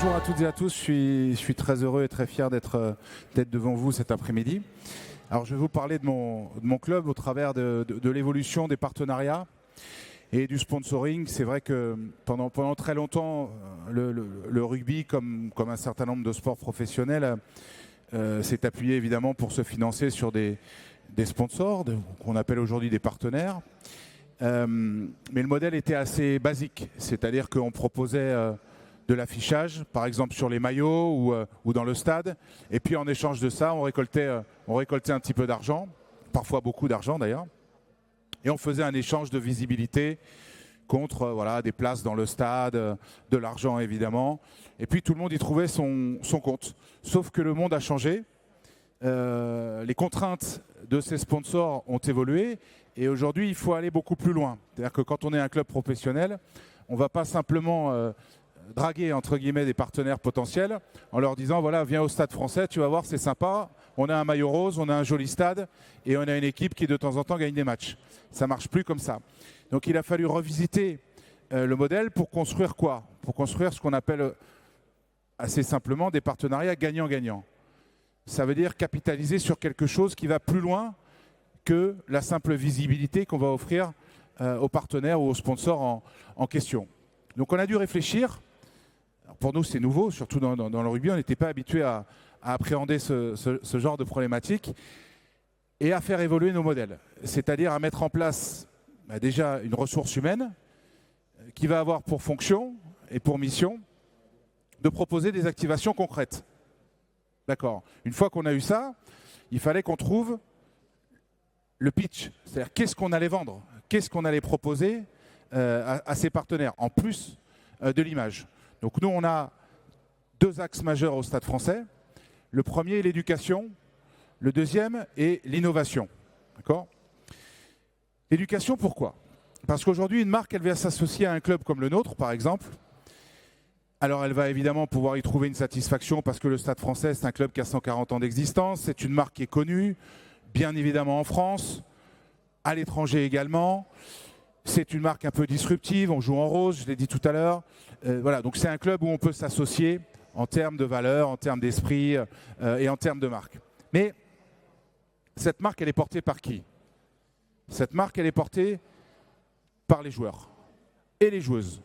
Bonjour à toutes et à tous, je suis très heureux et très fier d'être devant vous cet après-midi. Alors je vais vous parler de mon club au travers de l'évolution des partenariats et du sponsoring. C'est vrai que pendant très longtemps, le rugby, comme un certain nombre de sports professionnels, s'est appuyé évidemment pour se financer sur des sponsors, qu'on appelle aujourd'hui des partenaires. Mais le modèle était assez basique, c'est-à-dire qu'on proposait de l'affichage, par exemple sur les maillots ou dans le stade, et puis en échange de ça, on récoltait un petit peu d'argent, parfois beaucoup d'argent d'ailleurs, et on faisait un échange de visibilité contre des places dans le stade, de l'argent évidemment, et puis tout le monde y trouvait son compte. Sauf que le monde a changé, les contraintes de ces sponsors ont évolué, et aujourd'hui il faut aller beaucoup plus loin. C'est-à-dire que quand on est un club professionnel, on ne va pas simplement draguer entre guillemets des partenaires potentiels en leur disant voilà, viens au Stade Français, tu vas voir, c'est sympa, on a un maillot rose, on a un joli stade et on a une équipe qui de temps en temps gagne des matchs. Ça ne marche plus comme ça. Donc il a fallu revisiter le modèle pour construire quoi? Pour construire ce qu'on appelle assez simplement des partenariats gagnant-gagnant. Ça veut dire capitaliser sur quelque chose qui va plus loin que la simple visibilité qu'on va offrir aux partenaires ou aux sponsors en question. Donc on a dû réfléchir. Alors pour nous, c'est nouveau, surtout dans le rugby. On n'était pas habitué à appréhender ce genre de problématique et à faire évoluer nos modèles. C'est-à-dire à mettre en place déjà une ressource humaine qui va avoir pour fonction et pour mission de proposer des activations concrètes. D'accord. Une fois qu'on a eu ça, il fallait qu'on trouve le pitch. C'est-à-dire qu'est-ce qu'on allait vendre, qu'est-ce qu'on allait proposer à ses partenaires, en plus de l'image. Donc nous, on a deux axes majeurs au Stade Français. Le premier est l'éducation, le deuxième est l'innovation. D'accord ? L'éducation, pourquoi ? Parce qu'aujourd'hui, une marque, elle vient s'associer à un club comme le nôtre, par exemple. Alors, elle va évidemment pouvoir y trouver une satisfaction parce que le Stade Français, c'est un club qui a 140 ans d'existence. C'est une marque qui est connue, bien évidemment en France, à l'étranger également. C'est une marque un peu disruptive, on joue en rose, je l'ai dit tout à l'heure. Voilà, donc c'est un club où on peut s'associer en termes de valeurs, en termes d'esprit et en termes de marque. Mais cette marque, elle est portée par qui ? Cette marque, elle est portée par les joueurs et les joueuses.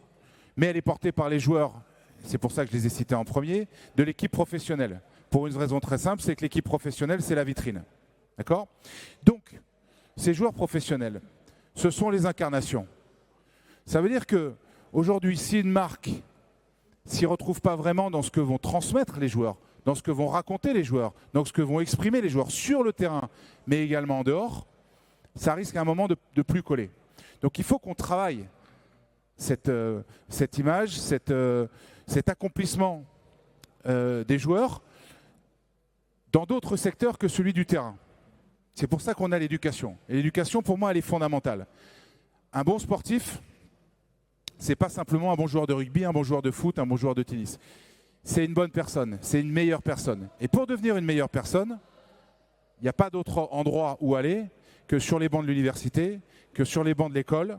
Mais elle est portée par les joueurs, c'est pour ça que je les ai cités en premier, de l'équipe professionnelle. Pour une raison très simple, c'est que l'équipe professionnelle, c'est la vitrine. D'accord ? Donc, ces joueurs professionnels, ce sont les incarnations. Ça veut dire qu'aujourd'hui, si une marque s'y retrouve pas vraiment dans ce que vont transmettre les joueurs, dans ce que vont raconter les joueurs, dans ce que vont exprimer les joueurs sur le terrain, mais également en dehors, ça risque à un moment de plus coller. Donc il faut qu'on travaille cette image, cet accomplissement des joueurs dans d'autres secteurs que celui du terrain. C'est pour ça qu'on a l'éducation. Et l'éducation, pour moi, elle est fondamentale. Un bon sportif, c'est pas simplement un bon joueur de rugby, un bon joueur de foot, un bon joueur de tennis. C'est une bonne personne, c'est une meilleure personne. Et pour devenir une meilleure personne, il n'y a pas d'autre endroit où aller que sur les bancs de l'université, que sur les bancs de l'école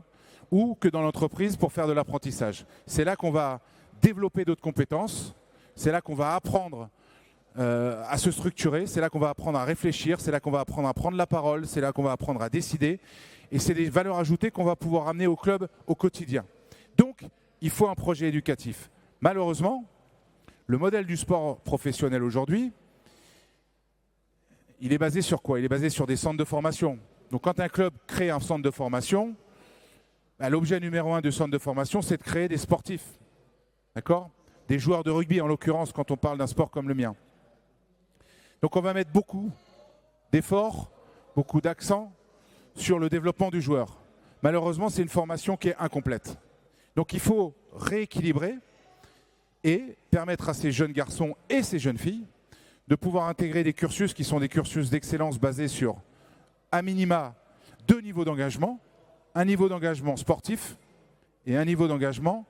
ou que dans l'entreprise pour faire de l'apprentissage. C'est là qu'on va développer d'autres compétences, c'est là qu'on va apprendre à se structurer, c'est là qu'on va apprendre à réfléchir, c'est là qu'on va apprendre à prendre la parole, c'est là qu'on va apprendre à décider. Et c'est des valeurs ajoutées qu'on va pouvoir amener au club au quotidien. Donc, il faut un projet éducatif. Malheureusement, le modèle du sport professionnel aujourd'hui, il est basé sur quoi ? Il est basé sur des centres de formation. Donc quand un club crée un centre de formation, l'objet numéro 1 du centre de formation, c'est de créer des sportifs. D'accord ? Des joueurs de rugby, en l'occurrence, quand on parle d'un sport comme le mien. Donc on va mettre beaucoup d'efforts, beaucoup d'accent sur le développement du joueur. Malheureusement, c'est une formation qui est incomplète. Donc il faut rééquilibrer et permettre à ces jeunes garçons et ces jeunes filles de pouvoir intégrer des cursus qui sont des cursus d'excellence basés sur, à minima, 2 niveaux d'engagement, un niveau d'engagement sportif et un niveau d'engagement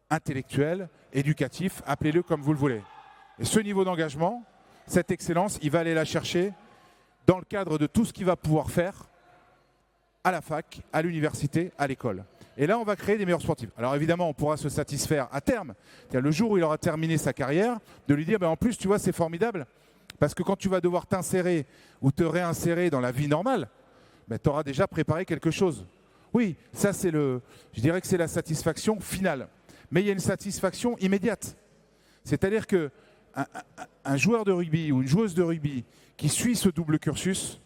intellectuel, éducatif, appelez-le comme vous le voulez. Et ce niveau d'engagement, cette excellence, il va aller la chercher dans le cadre de tout ce qu'il va pouvoir faire à la fac, à l'université, à l'école. Et là, on va créer des meilleurs sportifs. Alors évidemment, on pourra se satisfaire à terme. C'est-à-dire le jour où il aura terminé sa carrière, de lui dire, en plus, tu vois, c'est formidable. Parce que quand tu vas devoir t'insérer ou te réinsérer dans la vie normale, tu auras déjà préparé quelque chose. Oui, ça je dirais que c'est la satisfaction finale. Mais il y a une satisfaction immédiate. C'est-à-dire qu'un joueur de rugby ou une joueuse de rugby qui suit ce double cursus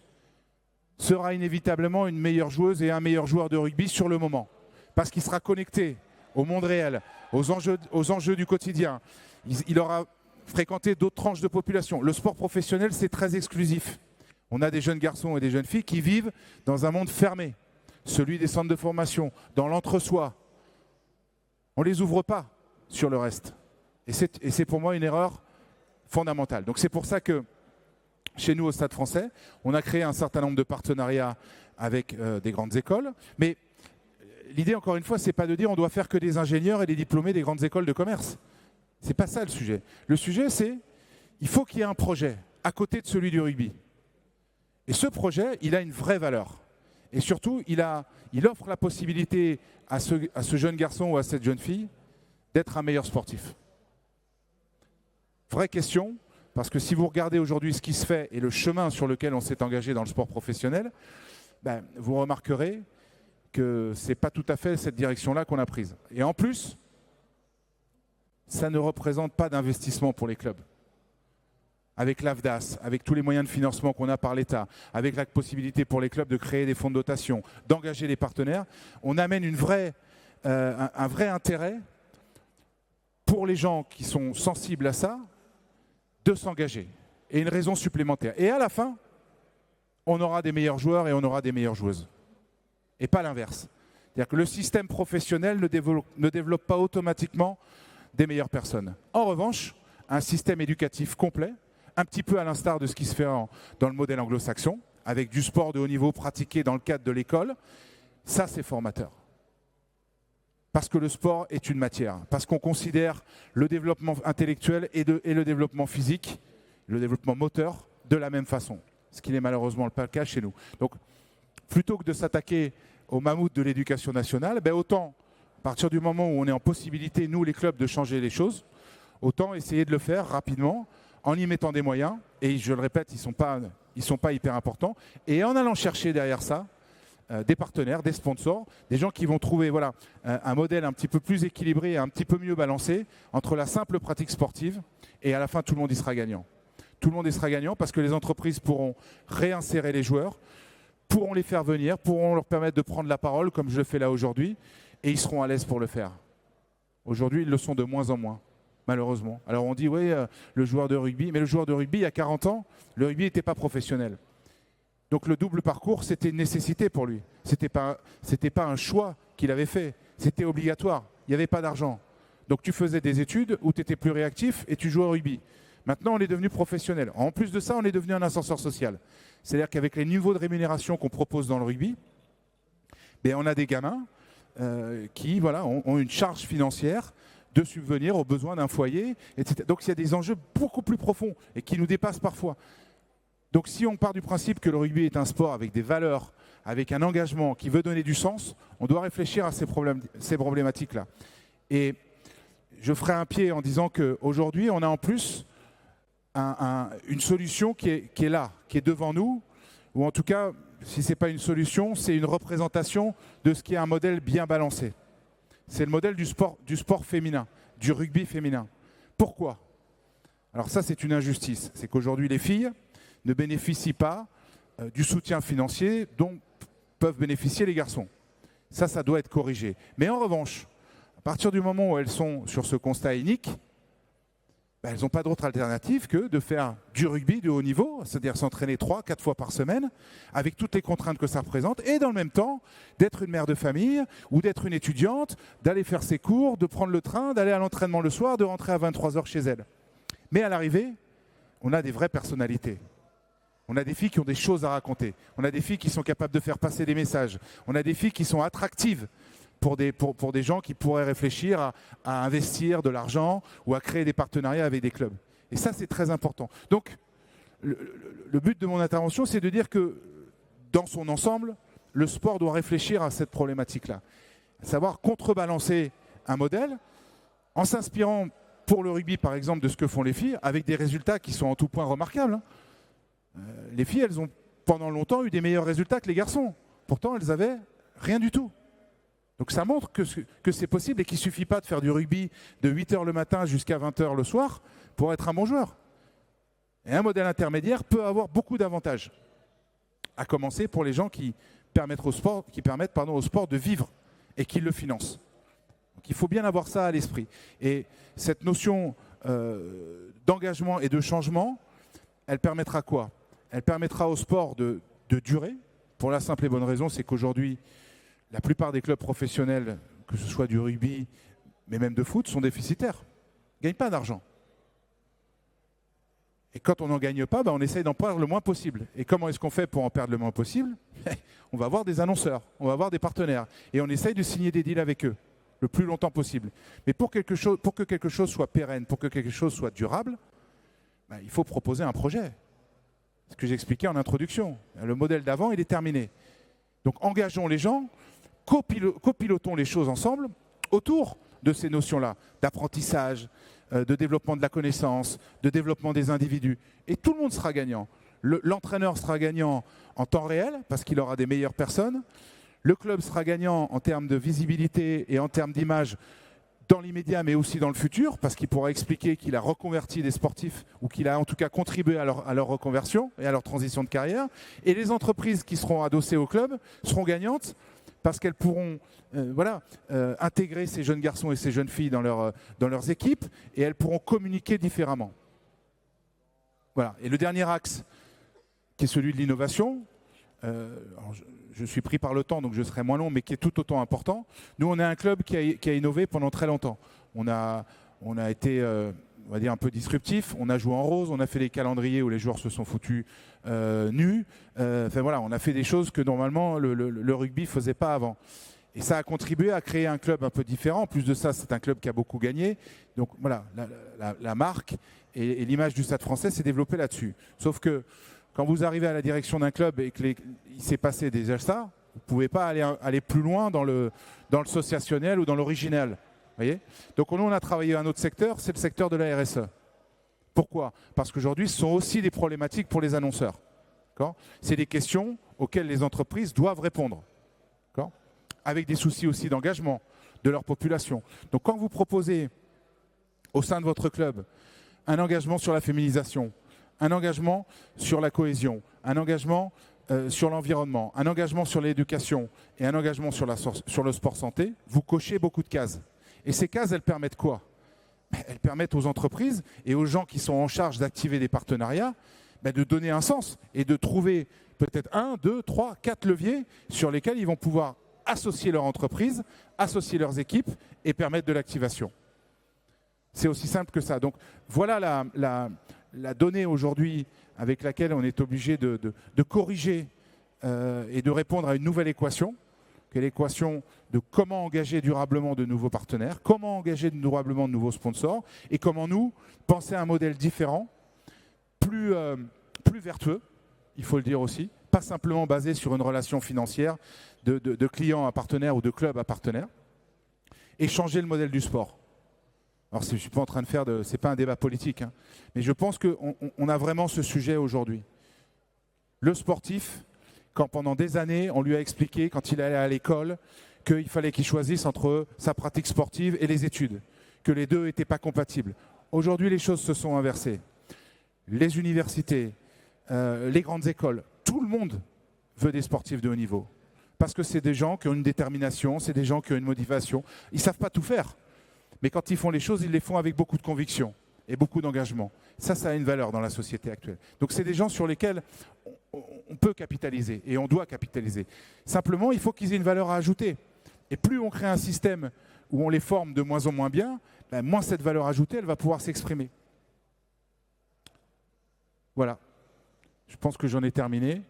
sera inévitablement une meilleure joueuse et un meilleur joueur de rugby sur le moment. Parce qu'il sera connecté au monde réel, aux enjeux du quotidien. Il aura fréquenté d'autres tranches de population. Le sport professionnel, c'est très exclusif. On a des jeunes garçons et des jeunes filles qui vivent dans un monde fermé, celui des centres de formation, dans l'entre-soi. On ne les ouvre pas sur le reste. Et c'est pour moi une erreur fondamentale. Donc c'est pour ça que chez nous au Stade Français, on a créé un certain nombre de partenariats avec des grandes écoles. Mais l'idée, encore une fois, ce n'est pas de dire on doit faire que des ingénieurs et des diplômés des grandes écoles de commerce. Ce n'est pas ça le sujet. Le sujet, c'est il faut qu'il y ait un projet à côté de celui du rugby. Et ce projet, il a une vraie valeur. Et surtout, il offre la possibilité à ce jeune garçon ou à cette jeune fille d'être un meilleur sportif. Vraie question, parce que si vous regardez aujourd'hui ce qui se fait et le chemin sur lequel on s'est engagé dans le sport professionnel, vous remarquerez que ce n'est pas tout à fait cette direction-là qu'on a prise. Et en plus, ça ne représente pas d'investissement pour les clubs. Avec l'AFDAS, avec tous les moyens de financement qu'on a par l'État, avec la possibilité pour les clubs de créer des fonds de dotation, d'engager des partenaires, on amène un vrai intérêt pour les gens qui sont sensibles à ça, de s'engager. Et une raison supplémentaire. Et à la fin, on aura des meilleurs joueurs et on aura des meilleures joueuses. Et pas l'inverse. C'est-à-dire que le système professionnel ne développe pas automatiquement des meilleures personnes. En revanche, un système éducatif complet, un petit peu à l'instar de ce qui se fait dans le modèle anglo-saxon, avec du sport de haut niveau pratiqué dans le cadre de l'école, ça c'est formateur. Parce que le sport est une matière, parce qu'on considère le développement intellectuel et le développement physique, le développement moteur, de la même façon. Ce qui n'est malheureusement pas le cas chez nous. Donc, plutôt que de s'attaquer au mammouth de l'éducation nationale, autant, à partir du moment où on est en possibilité, nous les clubs, de changer les choses, autant essayer de le faire rapidement, en y mettant des moyens, et je le répète, ils sont pas hyper importants, et en allant chercher derrière ça des partenaires, des sponsors, des gens qui vont trouver un modèle un petit peu plus équilibré et un petit peu mieux balancé entre la simple pratique sportive, et à la fin, tout le monde y sera gagnant. Tout le monde y sera gagnant parce que les entreprises pourront réinsérer les joueurs, pourront les faire venir, pourront leur permettre de prendre la parole, comme je le fais là aujourd'hui, et ils seront à l'aise pour le faire. Aujourd'hui, ils le sont de moins en moins. Malheureusement. Alors on dit, oui, le joueur de rugby, mais le joueur de rugby, il y a 40 ans, le rugby n'était pas professionnel. Donc le double parcours, c'était une nécessité pour lui. C'était pas un choix qu'il avait fait, c'était obligatoire. Il n'y avait pas d'argent. Donc tu faisais des études où tu étais plus réactif et tu jouais au rugby. Maintenant, on est devenu professionnel. En plus de ça, on est devenu un ascenseur social. C'est-à-dire qu'avec les niveaux de rémunération qu'on propose dans le rugby, on a des gamins qui ont une charge financière de subvenir aux besoins d'un foyer, etc. Donc il y a des enjeux beaucoup plus profonds et qui nous dépassent parfois. Donc si on part du principe que le rugby est un sport avec des valeurs, avec un engagement qui veut donner du sens, on doit réfléchir à ces problématiques-là. Et je ferai un pied en disant qu'aujourd'hui, on a en plus une solution qui est là, qui est devant nous, ou en tout cas, si ce n'est pas une solution, c'est une représentation de ce qui est un modèle bien balancé. C'est le modèle du sport féminin, du rugby féminin. Pourquoi ? Alors ça, c'est une injustice. C'est qu'aujourd'hui, les filles ne bénéficient pas du soutien financier dont peuvent bénéficier les garçons. Ça doit être corrigé. Mais en revanche, à partir du moment où elles sont sur ce constat inique, elles n'ont pas d'autre alternative que de faire du rugby de haut niveau, c'est-à-dire s'entraîner 3-4 fois par semaine, avec toutes les contraintes que ça représente, et dans le même temps, d'être une mère de famille ou d'être une étudiante, d'aller faire ses cours, de prendre le train, d'aller à l'entraînement le soir, de rentrer à 23h chez elle. Mais à l'arrivée, on a des vraies personnalités. On a des filles qui ont des choses à raconter. On a des filles qui sont capables de faire passer des messages. On a des filles qui sont attractives pour des gens qui pourraient réfléchir à investir de l'argent ou à créer des partenariats avec des clubs. Et ça, c'est très important. Donc, le but de mon intervention, c'est de dire que, dans son ensemble, le sport doit réfléchir à cette problématique-là. savoir contrebalancer un modèle en s'inspirant pour le rugby, par exemple, de ce que font les filles, avec des résultats qui sont en tout point remarquables. Les filles, elles ont pendant longtemps eu des meilleurs résultats que les garçons. Pourtant, elles avaient rien du tout. Donc ça montre que c'est possible et qu'il ne suffit pas de faire du rugby de 8h le matin jusqu'à 20h le soir pour être un bon joueur. Et un modèle intermédiaire peut avoir beaucoup d'avantages. À commencer pour les gens qui permettent au sport de vivre et qui le financent. Donc il faut bien avoir ça à l'esprit. Et cette notion d'engagement et de changement, elle permettra quoi? Elle permettra au sport de durer, pour la simple et bonne raison, c'est qu'aujourd'hui, la plupart des clubs professionnels, que ce soit du rugby, mais même de foot, sont déficitaires. Ils ne gagnent pas d'argent. Et quand on n'en gagne pas, on essaye d'en perdre le moins possible. Et comment est-ce qu'on fait pour en perdre le moins possible? On va avoir des annonceurs, on va avoir des partenaires. Et on essaye de signer des deals avec eux le plus longtemps possible. Mais pour que quelque chose soit pérenne, pour que quelque chose soit durable, il faut proposer un projet. Ce que j'expliquais en introduction. Le modèle d'avant, il est terminé. Donc engageons les gens, copilotons les choses ensemble autour de ces notions-là, d'apprentissage, de développement de la connaissance, de développement des individus. Et tout le monde sera gagnant. L'entraîneur sera gagnant en temps réel, parce qu'il aura des meilleures personnes. Le club sera gagnant en termes de visibilité et en termes d'image dans l'immédiat, mais aussi dans le futur, parce qu'il pourra expliquer qu'il a reconverti des sportifs ou qu'il a en tout cas contribué à leur reconversion et à leur transition de carrière. Et les entreprises qui seront adossées au club seront gagnantes parce qu'elles pourront intégrer ces jeunes garçons et ces jeunes filles dans leurs équipes et elles pourront communiquer différemment. Voilà. Et le dernier axe, qui est celui de l'innovation, je suis pris par le temps, donc je serai moins long, mais qui est tout autant important. Nous, on est un club qui a innové pendant très longtemps. On a été, on va dire, un peu disruptif. On a joué en rose, on a fait des calendriers où les joueurs se sont foutus nus. On a fait des choses que normalement le rugby ne faisait pas avant. Et ça a contribué à créer un club un peu différent. En plus de ça, c'est un club qui a beaucoup gagné. Donc voilà, la marque et l'image du Stade Français s'est développée là-dessus. Sauf que quand vous arrivez à la direction d'un club et qu'il s'est passé déjà ça, vous ne pouvez pas aller plus loin dans le sociationnel ou dans l'original. Voyez ? Donc nous, on a travaillé un autre secteur, c'est le secteur de la RSE. Pourquoi ? Parce qu'aujourd'hui, ce sont aussi des problématiques pour les annonceurs. C'est des questions auxquelles les entreprises doivent répondre. Avec des soucis aussi d'engagement de leur population. Donc quand vous proposez au sein de votre club un engagement sur la féminisation, un engagement sur la cohésion, un engagement sur l'environnement, un engagement sur l'éducation et un engagement sur le sport santé, vous cochez beaucoup de cases. Et ces cases, elles permettent quoi ? Elles permettent aux entreprises et aux gens qui sont en charge d'activer des partenariats de donner un sens et de trouver peut-être 1, 2, 3, 4 leviers sur lesquels ils vont pouvoir associer leur entreprise, associer leurs équipes et permettre de l'activation. C'est aussi simple que ça. Donc voilà la donnée aujourd'hui avec laquelle on est obligé de corriger et de répondre à une nouvelle équation, qui est l'équation de comment engager durablement de nouveaux partenaires, comment engager durablement de nouveaux sponsors et comment nous penser à un modèle différent, plus vertueux, il faut le dire aussi, pas simplement basé sur une relation financière de client à partenaire ou de club à partenaire, et changer le modèle du sport. Alors, je ne suis pas en train de faire c'est pas un débat politique, mais je pense qu'on a vraiment ce sujet aujourd'hui. Le sportif, quand pendant des années, on lui a expliqué, quand il allait à l'école, qu'il fallait qu'il choisisse entre sa pratique sportive et les études, que les deux n'étaient pas compatibles. Aujourd'hui, les choses se sont inversées. Les universités, les grandes écoles, tout le monde veut des sportifs de haut niveau. Parce que c'est des gens qui ont une détermination, c'est des gens qui ont une motivation. Ils ne savent pas tout faire. Mais quand ils font les choses, ils les font avec beaucoup de conviction et beaucoup d'engagement. Ça a une valeur dans la société actuelle. Donc c'est des gens sur lesquels on peut capitaliser et on doit capitaliser. Simplement, il faut qu'ils aient une valeur à ajouter. Et plus on crée un système où on les forme de moins en moins bien, moins cette valeur ajoutée, elle va pouvoir s'exprimer. Voilà. Je pense que j'en ai terminé.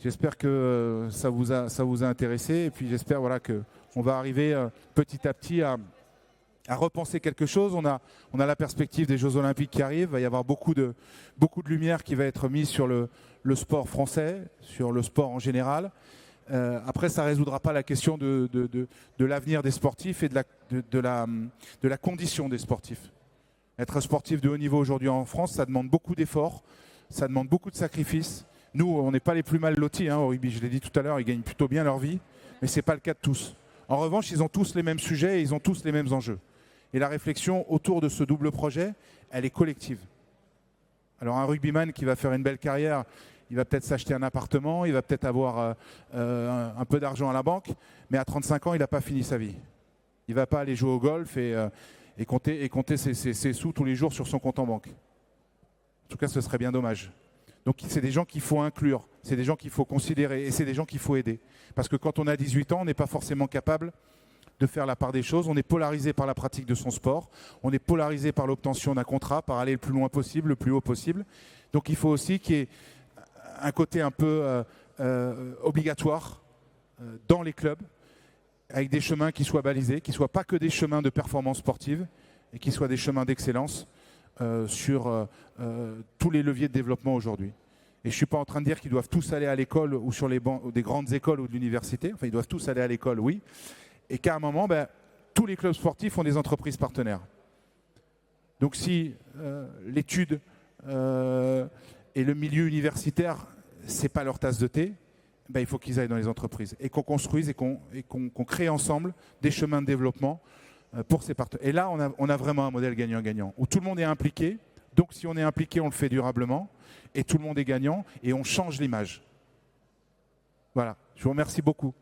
J'espère que ça vous a intéressé. Et puis j'espère qu'on va arriver petit à petit à repenser quelque chose. On a la perspective des Jeux Olympiques qui arrivent. Il va y avoir beaucoup de lumière qui va être mise sur le sport français, sur le sport en général. Après, ça ne résoudra pas la question de l'avenir des sportifs et de la condition des sportifs. Être sportif de haut niveau aujourd'hui en France, ça demande beaucoup d'efforts, ça demande beaucoup de sacrifices. Nous, on n'est pas les plus mal lotis au rugby, je l'ai dit tout à l'heure, ils gagnent plutôt bien leur vie, mais ce n'est pas le cas de tous. En revanche, ils ont tous les mêmes sujets et ils ont tous les mêmes enjeux. Et la réflexion autour de ce double projet, elle est collective. Alors un rugbyman qui va faire une belle carrière, il va peut-être s'acheter un appartement, il va peut-être avoir un peu d'argent à la banque, mais à 35 ans, il n'a pas fini sa vie. Il ne va pas aller jouer au golf et compter ses sous tous les jours sur son compte en banque. En tout cas, ce serait bien dommage. Donc c'est des gens qu'il faut inclure, c'est des gens qu'il faut considérer et c'est des gens qu'il faut aider. Parce que quand on a 18 ans, on n'est pas forcément capable de faire la part des choses. On est polarisé par la pratique de son sport, on est polarisé par l'obtention d'un contrat, par aller le plus loin possible, le plus haut possible. Donc il faut aussi qu'il y ait un côté un peu obligatoire dans les clubs, avec des chemins qui soient balisés, qui ne soient pas que des chemins de performance sportive, et qui soient des chemins d'excellence sur tous les leviers de développement aujourd'hui. Et je ne suis pas en train de dire qu'ils doivent tous aller à l'école ou sur les bancs des grandes écoles ou de l'université. Enfin, ils doivent tous aller à l'école, oui. Et qu'à un moment, tous les clubs sportifs ont des entreprises partenaires. Donc si l'étude et le milieu universitaire, ce n'est pas leur tasse de thé, il faut qu'ils aillent dans les entreprises et qu'on construise et qu'on crée ensemble des chemins de développement pour ces partenaires. Et là, on a vraiment un modèle gagnant-gagnant, où tout le monde est impliqué. Donc si on est impliqué, on le fait durablement, et tout le monde est gagnant, et on change l'image. Voilà, je vous remercie beaucoup.